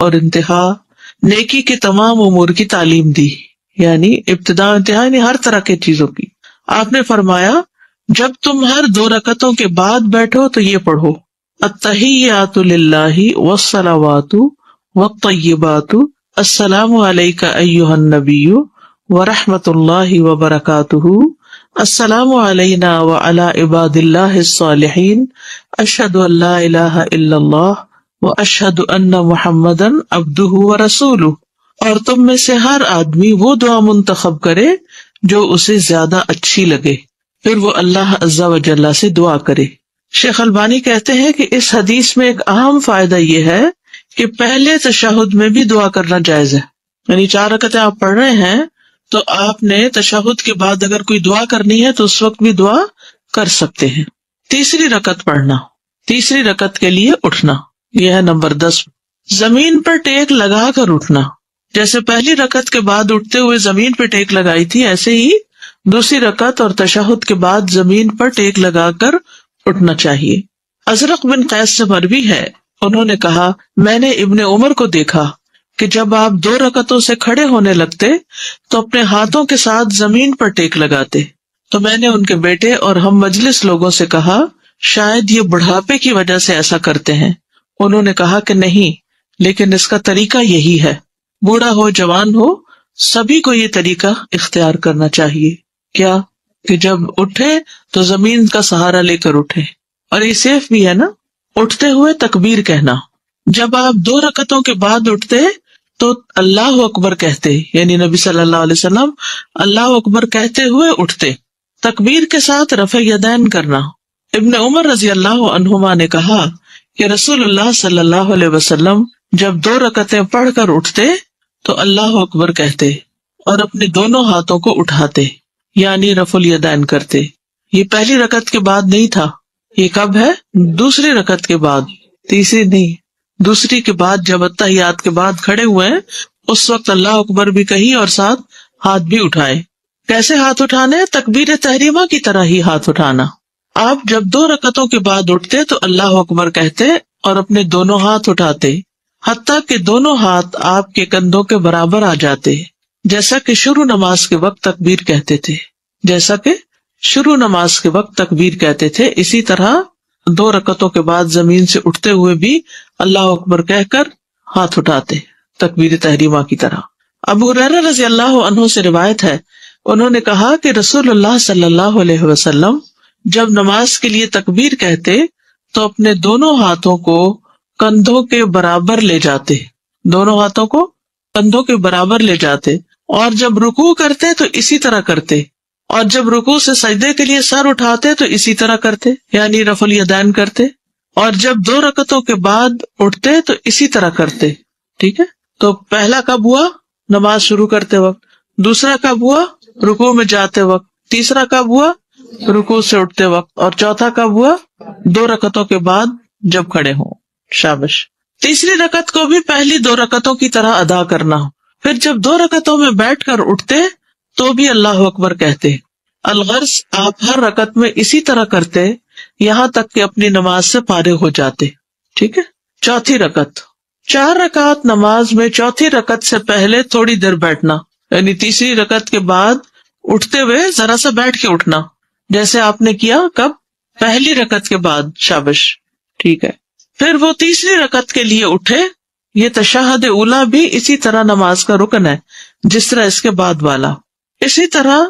اور انتہا، نیکی کے تمام امور کی تعلیم دی، یعنی ابتدا انتہا یعنی ہر طرح کی چیزوں کی۔ آپ نے فرمایا جب تم ہر 2 رکعتوں کے بعد بیٹھو تو یہ پڑھو التحیات للہ والصلوات والطیبات السلام علیک ایھا النبی ورحمۃ اللہ وبرکاتہ السلام علینا وعلی عباد اللہ الصالحین اشہد ان لا الہ الا اللہ واشہد ان محمدا عبدہ ورسولہ۔ اور تم میں سے ہر آدمی وہ دعا منتخب کرے جو اسے زیادہ اچھی لگے، پھر وہ اللہ عز و جل سے دعا کرے۔ شیخ البانی کہتے ہیں کہ اس حدیث میں ایک اہم فائدہ یہ ہے کہ پہلے تشہد میں بھی دعا کرنا جائز ہے، یعنی 4 رکعتیں آپ پڑھ رہے ہیں تو آپ نے تشہد کے بعد اگر کوئی دعا کرنی ہے تو اس وقت بھی دعا کر سکتے ہیں۔ تیسری رکعت پڑھنا، تیسری رکعت کے لیے اٹھنا، یہ ہے نمبر 10۔ زمین پر ٹیک لگا کر اٹھنا، جیسے پہلی رکعت کے بعد اٹھتے ہوئے زمین پہ ٹیک لگائی تھی، ایسے ہی دوسری رکعت اور تشہد کے بعد زمین پر ٹیک لگا کر اٹھنا چاہیے۔ ازرق بن قیس سے مروی ہے، انہوں نے کہا میں نے ابن عمر کو دیکھا کہ جب آپ 2 رکعتوں سے کھڑے ہونے لگتے تو اپنے ہاتھوں کے ساتھ زمین پر ٹیک لگاتے، تو میں نے ان کے بیٹے اور ہم مجلس لوگوں سے کہا شاید یہ بڑھاپے کی وجہ سے ایسا کرتے ہیں۔ انہوں نے کہا کہ نہیں، لیکن اس کا طریقہ یہی ہے، بوڑھا ہو جوان ہو سبھی کو یہ طریقہ اختیار کرنا چاہیے۔ کیا کہ جب اٹھے تو زمین کا سہارا لے کر اٹھے، اور یہ سیف بھی ہے نا۔ اٹھتے ہوئے تکبیر کہنا، جب آپ 2 رکعتوں کے بعد اٹھتے تو اللہ اکبر کہتے، یعنی نبی صلی اللہ علیہ وسلم اللہ اکبر کہتے ہوئے اٹھتے۔ تکبیر کے ساتھ رفع یدین کرنا، ابن عمر رضی اللہ عنہما نے کہا کہ رسول اللہ صلی اللہ علیہ وسلم جب 2 رکعتیں پڑھ کر اٹھتے تو اللہ اکبر کہتے اور اپنے دونوں ہاتھوں کو اٹھاتے، یعنی رفع الیدین کرتے۔ یہ پہلی رکعت کے بعد نہیں تھا، یہ کب ہے؟ دوسری رکعت کے بعد، تیسری نہیں، دوسری کے بعد جب اتحیات کے بعد کھڑے ہوئے ہیں اس وقت اللہ اکبر بھی کہیں اور ساتھ ہاتھ بھی اٹھائے۔ کیسے ہاتھ اٹھانے؟ تکبیر تحریمہ کی طرح ہی ہاتھ اٹھانا۔ آپ جب 2 رکعتوں کے بعد اٹھتے تو اللہ اکبر کہتے اور اپنے دونوں ہاتھ اٹھاتے، حتیٰ کہ دونوں ہاتھ آپ کے کندھوں کے برابر آ جاتے، جیسا کہ شروع نماز کے وقت تکبیر کہتے تھے، جیسا کہ شروع نماز کے وقت تکبیر کہتے تھے، اسی طرح 2 رکعتوں کے بعد زمین سے اٹھتے ہوئے بھی اللہ اکبر کہہ کر ہاتھ اٹھاتے، تکبیر تحریمہ کی طرح۔ ابو ہریرہ رضی اللہ عنہ سے روایت ہے، انہوں نے کہا کہ رسول اللہ صلی اللہ علیہ وسلم جب نماز کے لیے تکبیر کہتے تو اپنے دونوں ہاتھوں کو کندھوں کے برابر لے جاتے، دونوں ہاتھوں کو کندھوں کے برابر لے جاتے، اور جب رکوع کرتے تو اسی طرح کرتے، اور جب رکوع سے سجدے کے لیے سر اٹھاتے تو اسی طرح کرتے، یعنی رفع الیدین کرتے، اور جب 2 رکعتوں کے بعد اٹھتے تو اسی طرح کرتے۔ ٹھیک ہے، تو پہلا کب ہوا؟ نماز شروع کرتے وقت، دوسرا کب ہوا؟ رکوع میں جاتے وقت، تیسرا کب ہوا؟ رکوع سے اٹھتے وقت، اور چوتھا کب ہوا؟ 2 رکعتوں کے بعد جب کھڑے ہوں۔ شابش۔ تیسری رکعت کو بھی پہلی 2 رکعتوں کی طرح ادا کرنا، پھر جب 2 رکعتوں میں بیٹھ کر اٹھتے تو بھی اللہ اکبر کہتے۔ الغرض آپ ہر رکعت میں اسی طرح کرتے یہاں تک کہ اپنی نماز سے فارغ ہو جاتے۔ ٹھیک ہے۔ چوتھی رکعت، 4 رکعت نماز میں چوتھی رکعت سے پہلے تھوڑی دیر بیٹھنا، یعنی تیسری رکعت کے بعد اٹھتے ہوئے ذرا سا بیٹھ کے اٹھنا، جیسے آپ نے کیا کب؟ پہلی رکعت کے بعد۔ شابش، ٹھیک ہے۔ پھر وہ تیسری رکعت کے لیے اٹھے، یہ تشہد اولی بھی اسی طرح نماز کا رکن ہے جس طرح اس کے بعد والا۔ اسی طرح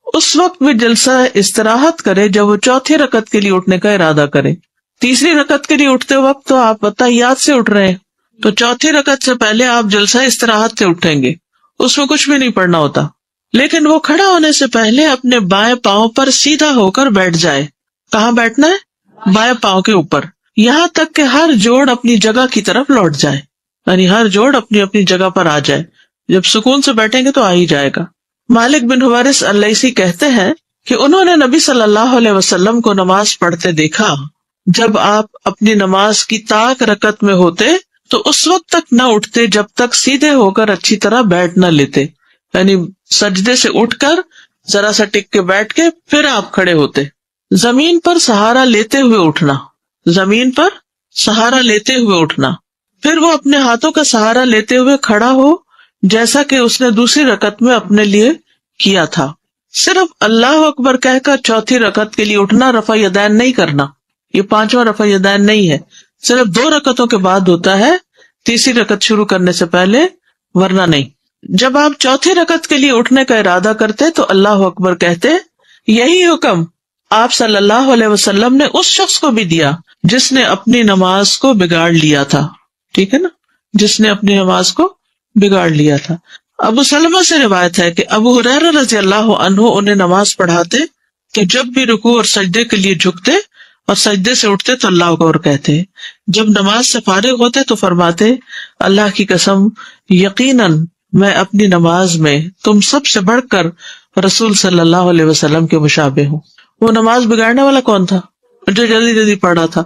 اس وقت بھی جلسہ استراحت کرے جب وہ چوتھی رکعت کے لیے اٹھنے کا ارادہ کرے۔ تیسری رکعت کے لیے اٹھتے وقت تو آپ اتحیات سے اٹھ رہے ہیں، تو چوتھی رکعت سے پہلے آپ جلسہ استراحت سے اٹھیں گے، اس میں کچھ بھی نہیں پڑھنا ہوتا، لیکن وہ کھڑا ہونے سے پہلے اپنے بائیں پاؤں پر سیدھا ہو کر بیٹھ جائے۔ کہاں بیٹھنا ہے؟ بائیں پاؤں کے اوپر، یہاں تک کہ ہر جوڑ اپنی جگہ کی طرف لوٹ جائے، یعنی ہر جوڑ اپنی اپنی جگہ پر آ جائے۔ جب سکون سے بیٹھیں گے تو آ ہی جائے گا۔ مالک بن حویرث اللیثی کہتے ہیں کہ انہوں نے نبی صلی اللہ علیہ وسلم کو نماز پڑھتے دیکھا، جب آپ اپنی نماز کی طاق رکعت میں ہوتے تو اس وقت تک نہ اٹھتے جب تک سیدھے ہو کر اچھی طرح بیٹھ نہ لیتے، یعنی سجدے سے اٹھ کر ذرا سا ٹک کے بیٹھ کے پھر آپ کھڑے ہوتے۔ زمین پر سہارا لیتے ہوئے اٹھنا، زمین پر سہارا لیتے ہوئے اٹھنا، پھر وہ اپنے ہاتھوں کا سہارا لیتے ہوئے کھڑا ہو جیسا کہ اس نے دوسری رکعت میں اپنے لیے کیا تھا. صرف اللہ اکبر کہہ کر چوتھی رکعت کے لیے اٹھنا رفع یدین نہیں کرنا، یہ پانچواں رفع یدین نہیں ہے، صرف 2 رکعتوں کے بعد ہوتا ہے، تیسری رکعت شروع کرنے سے پہلے، ورنہ نہیں. جب آپ چوتھی رکعت کے لیے اٹھنے کا ارادہ کرتے تو اللہ اکبر کہتے. یہی حکم آپ صلی اللہ علیہ وسلم نے اس شخص کو بھی دیا جس نے اپنی نماز کو بگاڑ لیا تھا. ٹھیک ہے نا، جس نے اپنی نماز کو بگاڑ لیا تھا. ابو سلمہ سے روایت ہے کہ ابو ہریرہ رضی اللہ عنہ انہیں نماز پڑھاتے کہ جب بھی رکوع اور سجدے کے لیے جھکتے اور سجدے سے اٹھتے تو اللہ اکبر کہتے. جب نماز سے فارغ ہوتے تو فرماتے اللہ کی قسم یقیناً میں اپنی نماز میں تم سب سے بڑھ کر رسول صلی اللہ علیہ وسلم کے مشابہ ہوں. وہ نماز بگاڑنے والا کون تھا؟ جو جلدی جلدی پڑھا تھا.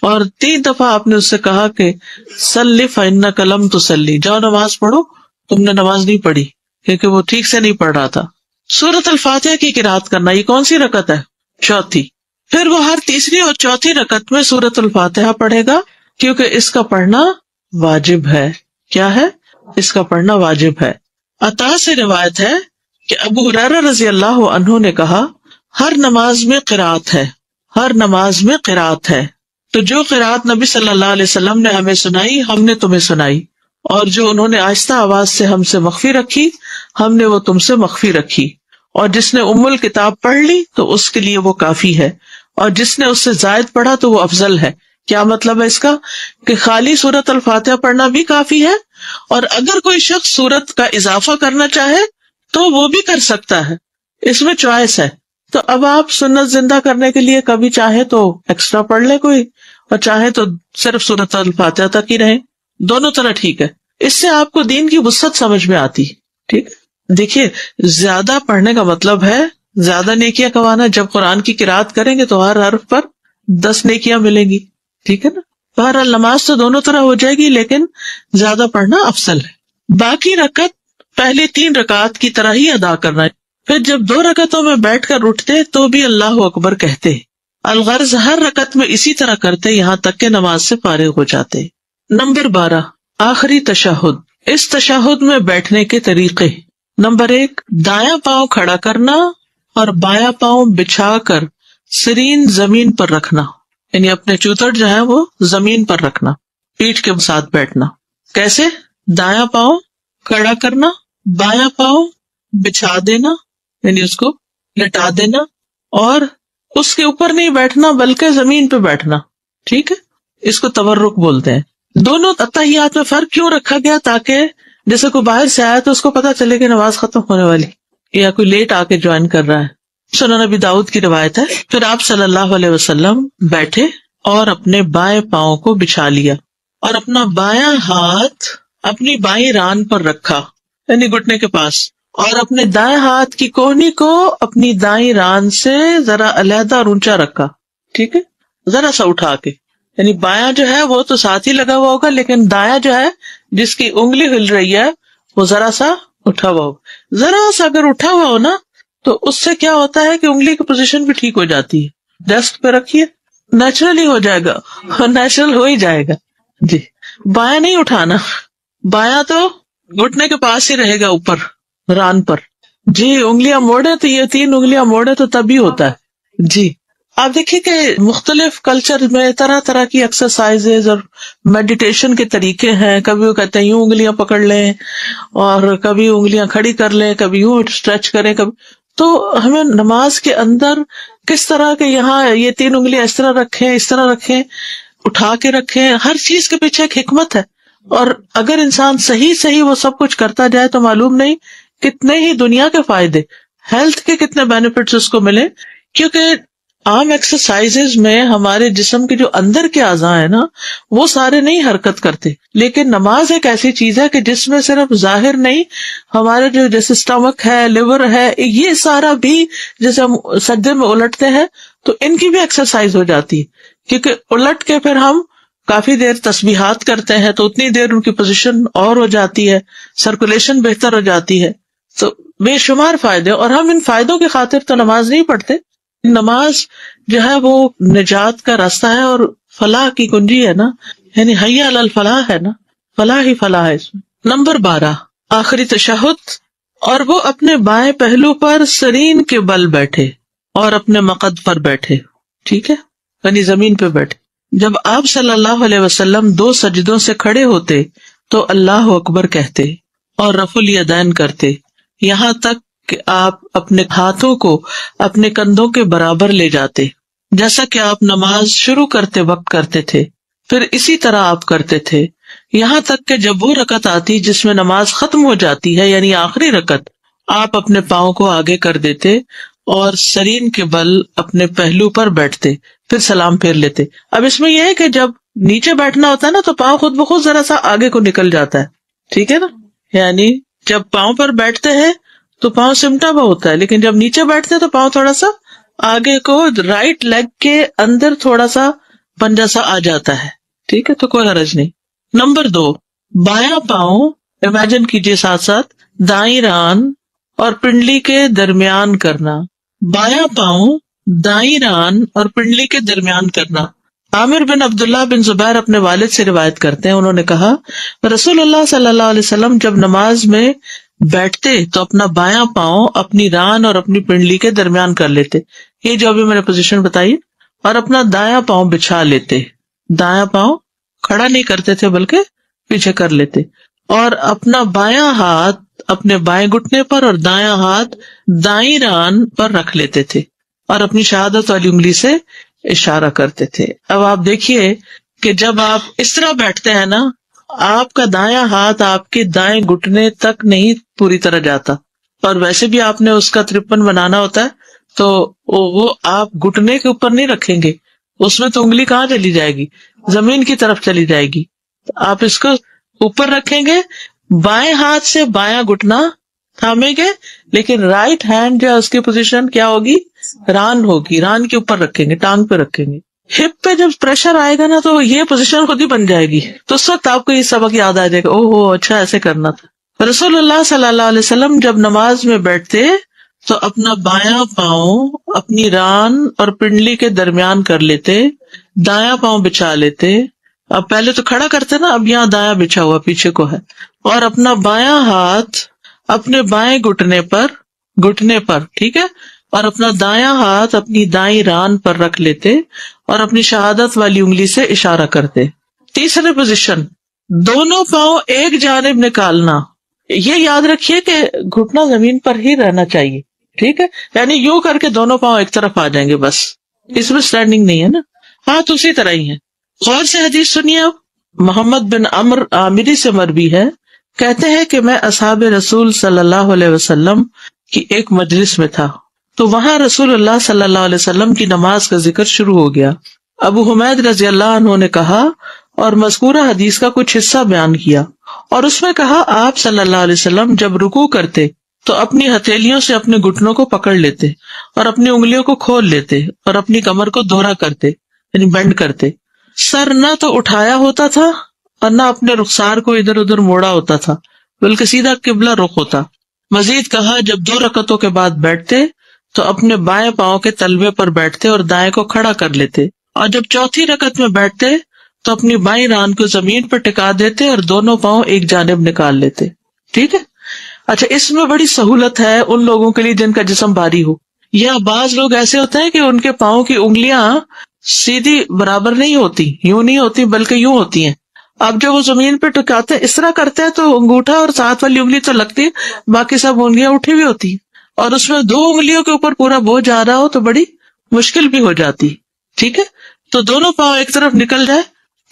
اور 3 دفعہ آپ نے اس سے کہا کہ صلی فإنک لم تصلی، جاؤ نماز پڑھو، تم نے نماز نہیں پڑھی، کیونکہ وہ ٹھیک سے نہیں پڑھ رہا تھا. سورۃ الفاتحہ کی قرات کرنا، یہ کون سی رکعت ہے؟ چوتھی. پھر وہ ہر تیسری اور چوتھی رکعت میں سورۃ الفاتحہ پڑھے گا کیونکہ اس کا پڑھنا واجب ہے. کیا ہے؟ اس کا پڑھنا واجب ہے. عطا سے روایت ہے کہ ابو ہریرہ رضی اللہ عنہ نے کہا ہر نماز میں قرات ہے، ہر نماز میں قرات ہے. تو جو قرات نبی صلی اللہ علیہ وسلم نے ہمیں سنائی ہم نے تمہیں سنائی، اور جو انہوں نے آہستہ آواز سے ہم سے مخفی رکھی ہم نے وہ تم سے مخفی رکھی. اور جس نے ام الکتاب پڑھ لی تو اس کے لیے وہ کافی ہے، اور جس نے اس سے زائد پڑھا تو وہ افضل ہے. کیا مطلب ہے اس کا؟ کہ خالی سورۃ الفاتحہ پڑھنا بھی کافی ہے، اور اگر کوئی شخص سورت کا اضافہ کرنا چاہے تو وہ بھی کر سکتا ہے، اس میں چوائس ہے. تو اب آپ سنت زندہ کرنے کے لیے کبھی چاہے تو ایکسٹرا پڑھ لے کوئی، اور چاہے تو صرف سورۃ الفاتحہ تک ہی رہیں، دونوں طرح ٹھیک ہے. اس سے آپ کو دین کی وسعت سمجھ میں آتی. ٹھیک ہے، دیکھیے زیادہ پڑھنے کا مطلب ہے زیادہ نیکیاں کمانا. جب قرآن کی قرات کریں گے تو ہر حرف پر 10 نیکیاں ملیں گی. ٹھیک ہے نا. بہرحال نماز تو دونوں طرح ہو جائے گی، لیکن زیادہ پڑھنا افضل ہے. باقی رکعت پہلے 3 رکعات کی طرح ہی ادا کرنا ہے. پھر جب 2 رکعتوں میں بیٹھ کر اٹھتے تو بھی اللہ اکبر کہتے. الغرض ہر رکعت میں اسی طرح کرتے یہاں تک کہ نماز سے فارغ ہو جاتے. نمبر 12 آخری تشہد. اس تشہد میں بیٹھنے کے طریقے. نمبر 1 دایاں پاؤں کھڑا کرنا اور بایاں پاؤں بچھا کر سرین زمین پر رکھنا، یعنی اپنے چوتڑ جو ہے وہ زمین پر رکھنا، پیٹھ کے ساتھ بیٹھنا. کیسے؟ دایاں پاؤں کھڑا کرنا، بایاں پاؤں بچھا دینا یعنی اس کو لٹا دینا، اور اس کے اوپر نہیں بیٹھنا بلکہ زمین پہ بیٹھنا. ٹھیک ہے، اس کو تورک بولتے ہیں. دونوں اتحیات میں فرق کیوں رکھا گیا؟ تاکہ جیسے کوئی باہر سے آیا تو اس کو پتا چلے کہ نماز ختم ہونے والی، یا کوئی لیٹ آ کے جوائن کر رہا ہے. سنن ابی داؤد کی روایت ہے پھر آپ صلی اللہ علیہ وسلم بیٹھے اور اپنے بائیں پاؤں کو بچھا لیا اور اپنا بایاں ہاتھ اپنی بائیں ران پر رکھا یعنی گھٹنے کے پاس، اور اپنے دائیں ہاتھ کی کوہنی کو اپنی دائیں ران سے ذرا علیحدہ اور اونچا رکھا. ٹھیک ہے، ذرا سا اٹھا کے، یعنی بایاں جو ہے وہ تو ساتھ ہی لگا ہوا ہوگا، لیکن دایاں جو ہے جس کی انگلی ہل رہی ہے وہ ذرا سا اٹھا ہوا ہوگا. ذرا سا اگر اٹھا ہوا ہو نا تو اس سے کیا ہوتا ہے کہ انگلی کی پوزیشن بھی ٹھیک ہو جاتی ہے. ڈیسک پہ رکھیے، نیچرلی ہو جائے گا اور نیچرل ہو ہی جائے گا. جی بایاں نہیں اٹھانا، بایاں تو گھٹنے کے پاس ہی رہے گا اوپر ران پر. جی انگلیاں موڑے تو یہ 3 انگلیاں موڑے تو تبھی ہوتا ہے. جی آپ دیکھیے کہ مختلف کلچر میں طرح طرح کی ایکسرسائزز اور میڈیٹیشن کے طریقے ہیں. کبھی وہ کہتے ہیں یوں انگلیاں پکڑ لیں، اور کبھی انگلیاں کھڑی کر لیں، کبھی یوں اسٹریچ کریں. کبھی تو ہمیں نماز کے اندر کس طرح کے یہاں یہ 3 انگلیاں اس طرح رکھیں، اس طرح رکھیں، اٹھا کے رکھیں، ہر چیز کے پیچھے ایک حکمت ہے. اور اگر انسان صحیح وہ سب کچھ کرتا جائے تو معلوم نہیں کتنے ہی دنیا کے فائدے، ہیلتھ کے کتنے بینیفٹس اس کو ملے. کیونکہ عام ایکسرسائزز میں ہمارے جسم کے جو اندر کے اعضاء ہیں نا وہ سارے نہیں حرکت کرتے، لیکن نماز ایک ایسی چیز ہے کہ جس میں صرف ظاہر نہیں، ہمارے جو جیسے اسٹمک ہے، لیور ہے، یہ سارا بھی جیسے ہم سجدے میں الٹتے ہیں تو ان کی بھی ایکسرسائز ہو جاتی ہے. کیونکہ الٹ کے پھر ہم کافی دیر تسبیحات کرتے ہیں تو اتنی دیر ان کی پوزیشن اور ہو جاتی ہے، سرکولیشن بہتر ہو جاتی ہے. تو بے شمار فائدے، اور ہم ان فائدوں کی خاطر تو نماز نہیں پڑھتے. نماز جو ہے وہ نجات کا راستہ ہے اور فلاح کی کنجی ہے نا، یعنی حی علی الفلاح ہے نا، فلاح ہی فلاح ہے اس میں۔ نمبر 12 آخری تشہد، اور وہ اپنے بائیں پہلو پر سرین کے بل بیٹھے اور اپنے مقد پر بیٹھے، ٹھیک ہے، یعنی زمین پہ بیٹھے۔ جب آپ صلی اللہ علیہ وسلم 2 سجدوں سے کھڑے ہوتے تو اللہ اکبر کہتے اور رفع الیدین کرتے، یہاں تک کہ آپ اپنے ہاتھوں کو اپنے کندھوں کے برابر لے جاتے، جیسا کہ آپ نماز شروع کرتے وقت کرتے تھے۔ پھر اسی طرح آپ کرتے تھے یہاں تک کہ جب وہ رکعت آتی جس میں نماز ختم ہو جاتی ہے، یعنی آخری رکعت، آپ اپنے پاؤں کو آگے کر دیتے اور سرین کے بل اپنے پہلو پر بیٹھتے، پھر سلام پھیر لیتے۔ اب اس میں یہ ہے کہ جب نیچے بیٹھنا ہوتا ہے نا تو پاؤں خود بخود ذرا سا آگے کو نکل جاتا ہے، ٹھیک ہے نا، یعنی جب پاؤں پر بیٹھتے ہیں تو پاؤں سمٹا ہوا ہوتا ہے، لیکن جب نیچے بیٹھتے ہیں تو پاؤں تھوڑا سا آگے کو، رائٹ لیگ کے اندر تھوڑا سا پنجہ سا آ جاتا ہے، ٹھیک ہے، تو کوئی حرج نہیں۔ نمبر 2 بایاں پاؤں امیجن کیجیے ساتھ ساتھ دائیں ران اور پنڈلی کے درمیان کرنا، بایاں پاؤں دائیں ران اور پنڈلی کے درمیان کرنا۔ عامر بن عبداللہ بن زبیر اپنے والد سے روایت کرتے ہیں، انہوں نے کہا رسول اللہ صلی اللہ علیہ وسلم جب نماز میں بیٹھتے تو اپنا بایاں پاؤں اپنی ران اور اپنی پنڈلی کے درمیان کر لیتے، یہ جو ابھی میں نے پوزیشن بتائی، اور اپنا دایاں پاؤں بچھا لیتے، دایاں پاؤں کھڑا نہیں کرتے تھے بلکہ پیچھے کر لیتے، اور اپنا بایاں ہاتھ اپنے بائیں گھٹنے پر اور دایاں ہاتھ دائیں ران پر رکھ لیتے تھے اور اپنی شہادت والی انگلی سے اشارہ کرتے تھے۔ اب آپ دیکھیے کہ جب آپ اس طرح بیٹھتے ہیں نا، آپ کا دایاں ہاتھ آپ کے دائیں گھٹنے تک نہیں پوری طرح جاتا، اور ویسے بھی آپ نے اس کا 53 بنانا ہوتا ہے تو وہ آپ گھٹنے کے اوپر نہیں رکھیں گے، اس میں تو انگلی کہاں چلی جائے گی، زمین کی طرف چلی جائے گی۔ آپ اس کو اوپر رکھیں گے، بائیں ہاتھ سے بایاں گھٹنا تھامیں گے، لیکن رائٹ ہینڈ جو ہے اس کی پوزیشن کیا ہوگی، ران ہوگی، ران کے اوپر رکھیں گے، ٹانگ پہ رکھیں گے۔ ہپ پہ جب پریشر آئے گا نا تو یہ پوزیشن خود ہی بن جائے گی، تو اس وقت آپ کو یہ سبق یاد آ جائے گا، اوہ اچھا ایسے کرنا تھا۔ رسول اللہ صلی اللہ علیہ وسلم جب نماز میں بیٹھتے تو اپنا بایاں پاؤں اپنی ران اور پنڈلی کے درمیان کر لیتے، دایاں پاؤں بچھا لیتے، اب پہلے تو کھڑا کرتے نا، اب یہاں دایاں بچھا ہوا پیچھے کو ہے، اور اپنا بایاں ہاتھ اپنے بائیں گھٹنے پر ٹھیک ہے، اور اپنا دایاں ہاتھ اپنی دائیں ران پر رکھ لیتے اور اپنی شہادت والی انگلی سے اشارہ کرتے۔ تیسری پوزیشن دونوں پاؤں ایک جانب نکالنا، یہ یاد رکھیے کہ گھٹنا زمین پر ہی رہنا چاہیے، ٹھیک ہے، یعنی یوں کر کے دونوں پاؤں ایک طرف آ جائیں گے، بس اس میں اسٹینڈنگ نہیں ہے نا، ہاتھ اسی طرح ہی ہے۔ غور سے حدیث سنیے اب، محمد بن عمر عامری سے مروی ہے، کہتے ہیں کہ میں اصحاب رسول صلی اللہ علیہ وسلم کی ایک مجلس میں تھا تو وہاں رسول اللہ صلی اللہ علیہ وسلم کی نماز کا ذکر شروع ہو گیا۔ ابو حمید رضی اللہ عنہ نے کہا اور مذکورہ حدیث کا کچھ حصہ بیان کیا، اور اس میں کہا آپ صلی اللہ علیہ وسلم جب رکوع کرتے تو اپنی ہتھیلیوں سے اپنے گھٹنوں کو پکڑ لیتے اور اپنی انگلیوں کو کھول لیتے اور اپنی کمر کو دوہرا کرتے، یعنی بینڈ کرتے، سر نہ تو اٹھایا ہوتا تھا اور نہ اپنے رخسار کو ادھر ادھر موڑا ہوتا تھا، بلکہ سیدھا قبلہ رخ ہوتا۔ مزید کہا جب 2 رکعتوں کے بعد بیٹھتے تو اپنے بائیں پاؤں کے تلوے پر بیٹھتے اور دائیں کو کھڑا کر لیتے، اور جب چوتھی رکعت میں بیٹھتے تو اپنی بائیں ران کو زمین پر ٹکا دیتے اور دونوں پاؤں ایک جانب نکال لیتے، ٹھیک ہے۔ اچھا، اس میں بڑی سہولت ہے ان لوگوں کے لیے جن کا جسم بھاری ہو، یا بعض لوگ ایسے ہوتے ہیں کہ ان کے پاؤں کی انگلیاں سیدھی برابر نہیں ہوتی، یوں نہیں ہوتی بلکہ یوں ہوتی ہیں۔ اب جب وہ زمین پہ ٹکاتے اس طرح کرتے ہیں تو انگوٹھا اور ساتھ والی انگلی تو لگتی ہے، باقی سب انگلیاں اٹھی ہوئی ہوتی ہیں، اور اس میں 2 انگلیوں کے اوپر پورا بوجھ آ رہا ہو تو بڑی مشکل بھی ہو جاتی، ٹھیک ہے۔ تو دونوں پاؤں ایک طرف نکل جائے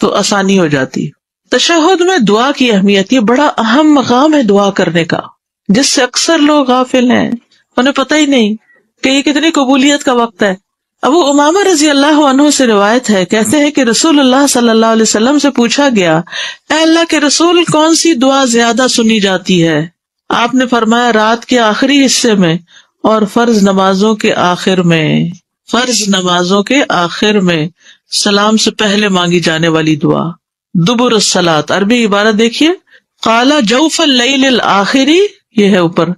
تو آسانی ہو جاتی۔ تشہد میں دعا کی اہمیت، یہ بڑا اہم مقام ہے دعا کرنے کا، جس سے اکثر لوگ غافل ہیں، انہیں پتہ ہی نہیں کہ یہ کتنی قبولیت کا وقت ہے۔ ابو امامہ رضی اللہ عنہ سے روایت ہے، کہتے ہیں کہ رسول اللہ صلی اللہ علیہ وسلم سے پوچھا گیا، اے اللہ کے رسول کون سی دعا زیادہ سنی جاتی ہے؟ آپ نے فرمایا رات کے آخری حصے میں اور فرض نمازوں کے آخر میں، فرض نمازوں کے آخر میں سلام سے پہلے مانگی جانے والی دعا۔ دبر الصلاۃ، عربی عبارت دیکھیے، قال جوف اللیل الآخری، یہ ہے اوپر،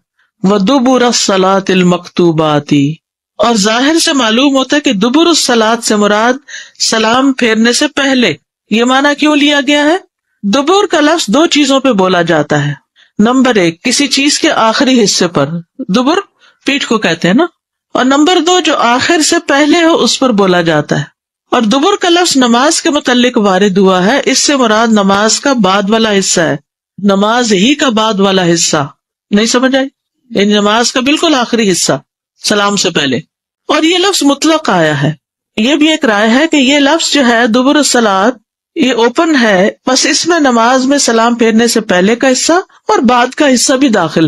ودبر الصلاۃ المکتوبات، اور ظاہر سے معلوم ہوتا ہے کہ دبر الصلاۃ سے مراد سلام پھیرنے سے پہلے، یہ معنی کیوں لیا گیا ہے؟ دبر کا لفظ دو چیزوں پہ بولا جاتا ہے. نمبر 1 کسی چیز کے آخری حصے پر، دبر پیٹھ کو کہتے ہیں نا، اور نمبر 2 جو آخر سے پہلے ہو اس پر بولا جاتا ہے. اور دبر کا لفظ نماز کے متعلق وارد ہوا ہے، اس سے مراد نماز کا بعد والا حصہ ہے، نماز ہی کا بعد والا حصہ. نہیں سمجھ آئی؟ یعنی نماز کا بالکل آخری حصہ سلام سے پہلے. اور یہ لفظ مطلق آیا ہے. یہ بھی ایک رائے ہے کہ یہ لفظ جو ہے دبر الصلاۃ یہ اوپن ہے، بس اس میں نماز میں سلام پھیرنے سے پہلے کا حصہ اور بعد کا حصہ بھی داخل ہے.